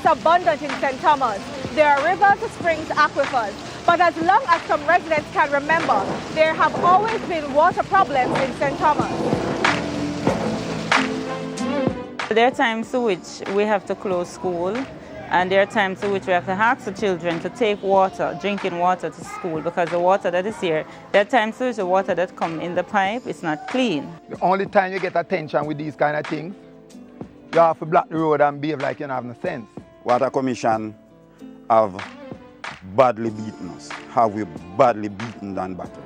abundant in St. Thomas. There are rivers, springs, aquifers. But as long as some residents can remember, there have always been water problems in St. Thomas. There are times to which we have to close school, and there are times to which we have to ask the children to take water, drinking water to school, because the water that is here, there are times to which the water that comes in the pipe is not clean. The only time you get attention with these kind of things, you have to block the road and behave like you don't have no sense. Water Commission have badly beaten us. Have we badly beaten and battered?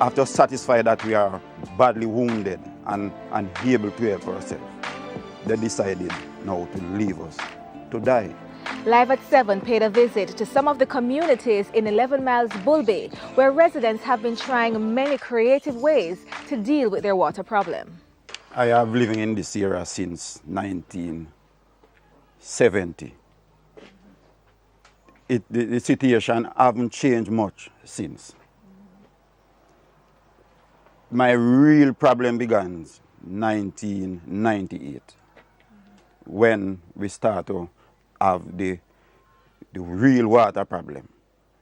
After satisfied that we are badly wounded and unable to help ourselves, they decided now to leave us to die. Live at 7 paid a visit to some of the communities in 11 Miles Bull Bay, where residents have been trying many creative ways to deal with their water problem. I have been living in this area since 1970. The situation hasn't changed much since. My real problem began in 1998 when we started to have the real water problem,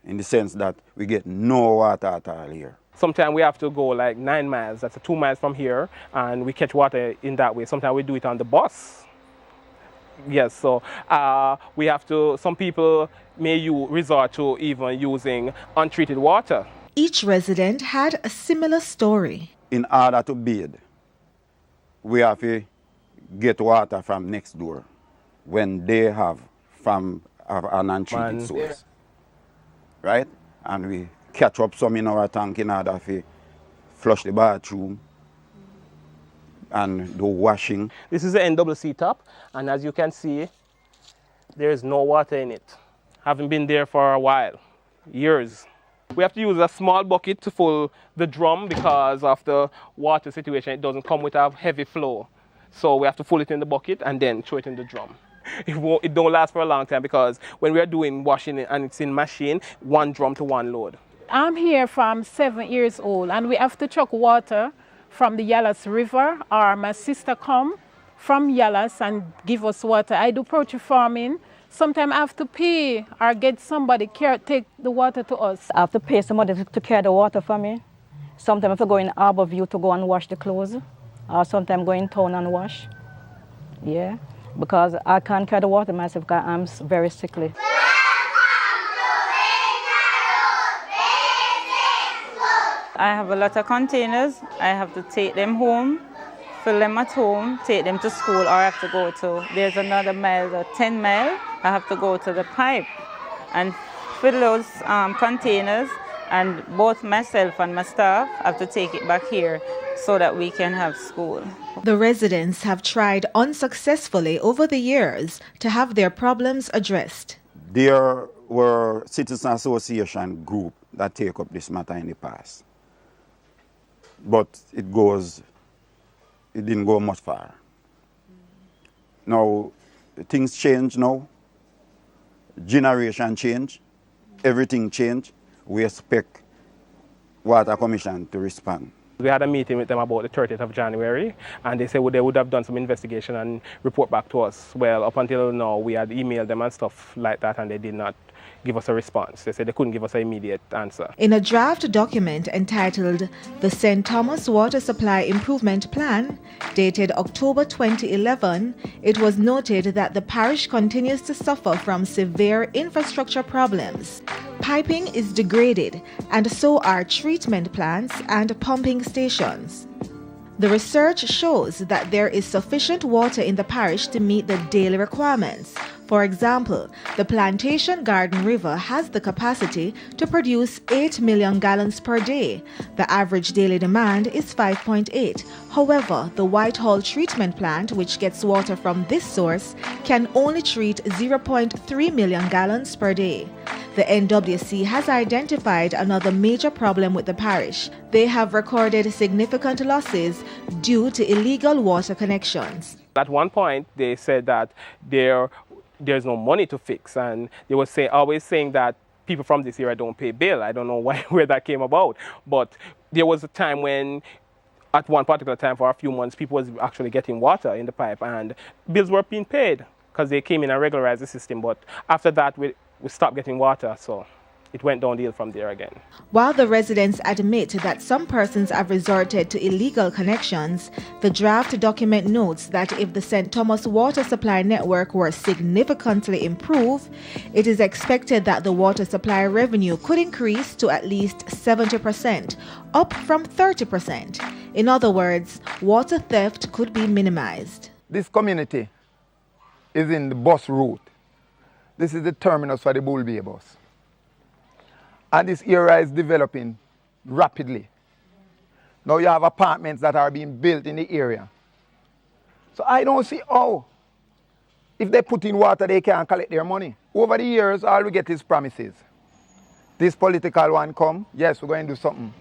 in the sense that we get no water at all here. Sometimes we have to go like 9 miles, that's 2 miles from here, and we catch water in that way. Sometimes we do it on the bus. Yes, so we have to, some people may resort to even using untreated water. Each resident had a similar story. In order to bathe, we have to get water from next door when they have from an untreated source, right? And we catch up some in our tank in order to flush the bathroom and do washing. This is the NWC tap, and as you can see, there is no water in it. Haven't been there for a while, years. We have to use a small bucket to fill the drum because of the water situation. It doesn't come with a heavy flow. So we have to fill it in the bucket and then throw it in the drum. It don't last for a long time because when we are doing washing and it's in machine, 1 drum to 1 load. I'm here from 7 years old and we have to truck water from the Yallas River, or my sister come from Yallas and give us water. I do poultry farming. Sometimes I have to pay or get somebody take the water to us. I have to pay somebody to carry the water for me. Sometimes I have to go in Arbor View to go and wash the clothes, or sometimes go in town and wash. Yeah, because I can't carry the water myself because I'm very sickly. I have a lot of containers. I have to take them home, fill them at home, take them to school, or I have to go to, there's another mile, 10 mile, I have to go to the pipe and fill those containers, and both myself and my staff have to take it back here so that we can have school. The residents have tried unsuccessfully over the years to have their problems addressed. There were citizen association groups that take up this matter in the past. But it didn't go much far. Now, things change now. Generation change. Everything change. We expect Water Commission to respond. We had a meeting with them about the 30th of January, and they said they would have done some investigation and report back to us. Well, up until now, we had emailed them and stuff like that, and they did not give us a response. They said they couldn't give us an immediate answer. In a draft document entitled The St. Thomas Water Supply Improvement Plan, dated October 2011, it was noted that the parish continues to suffer from severe infrastructure problems. Piping is degraded, and so are treatment plants and pumping stations. The research shows that there is sufficient water in the parish to meet the daily requirements. For example, the Plantation Garden River has the capacity to produce 8 million gallons per day. The average daily demand is 5.8. However, the Whitehall treatment plant, which gets water from this source, can only treat 0.3 million gallons per day. The NWC has identified another major problem with the parish. They have recorded significant losses due to illegal water connections. At one point, they said that there's no money to fix, and they were always saying that people from this area don't pay bill. I don't know where that came about, but there was a time when, at one particular time for a few months, people was actually getting water in the pipe, and bills were being paid. because they came in and regularized the system. But after that, we stopped getting water, so it went downhill from there again. While the residents admit that some persons have resorted to illegal connections, the draft document notes that if the St. Thomas water supply network were significantly improved, it is expected that the water supply revenue could increase to at least 70%, up from 30%. In other words, water theft could be minimized. This community is in the bus route. This is the terminus for the Bull Bay bus. And this area is developing rapidly. Now you have apartments that are being built in the area. So I don't see how, if they put in water, they can collect their money. Over the years, all we get is promises. This political one come, yes, we're going to do something.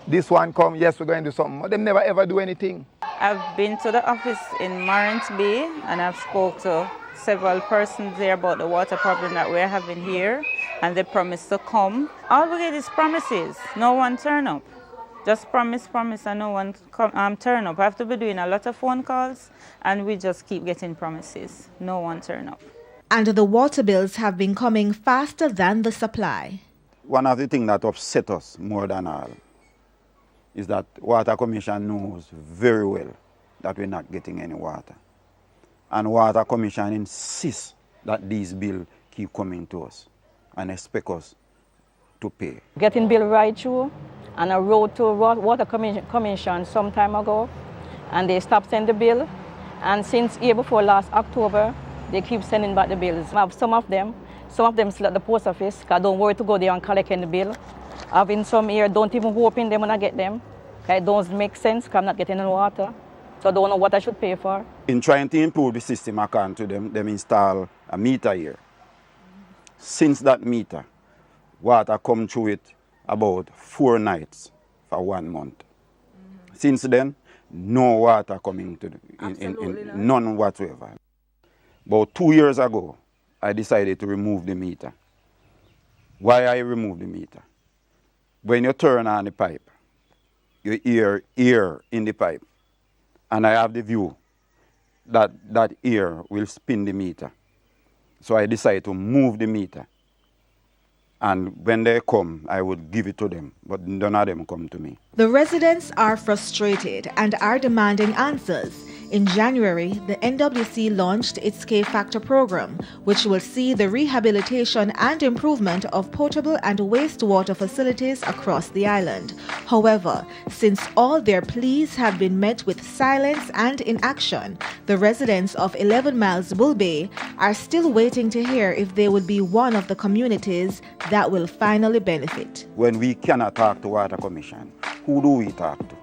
This one come, yes, we're going to do something. But they never ever do anything. I've been to the office in Marins Bay and I've spoke to several persons there about the water problem that we're having here, and they promised to come. All we get is promises. No one turn up. Just promise, and no one turn up. I have to be doing a lot of phone calls, and we just keep getting promises. No one turn up. And the water bills have been coming faster than the supply. One of the things that upset us more than all is that Water Commission knows very well that we're not getting any water. And Water Commission insists that these bills keep coming to us and expect us to pay. Getting bill right through, and I wrote to Water Commission some time ago, and they stopped sending the bill. And since year before last October, they keep sending back the bills. I have some of them still at the post office, because I don't worry to go there and collect the bill. Having some here, don't even open them when I get them. It don't make sense, because I'm not getting any water. So I don't know what I should pay for. In trying to improve the system, according to them install a meter here. Since that meter, water come through it about 4 nights for 1 month. Since then, no water coming to none whatsoever. About 2 years ago, I decided to remove the meter. Why I removed the meter? When you turn on the pipe, you hear air in the pipe. And I have the view that that air will spin the meter. So I decided to move the meter. And when they come, I would give it to them, but none of them come to me. The residents are frustrated and are demanding answers. In January, the NWC launched its K-Factor program, which will see the rehabilitation and improvement of potable and wastewater facilities across the island. However, since all their pleas have been met with silence and inaction, the residents of 11 Miles Bull Bay are still waiting to hear if they would be one of the communities that will finally benefit. When we cannot talk to Water Commission, who do we talk to?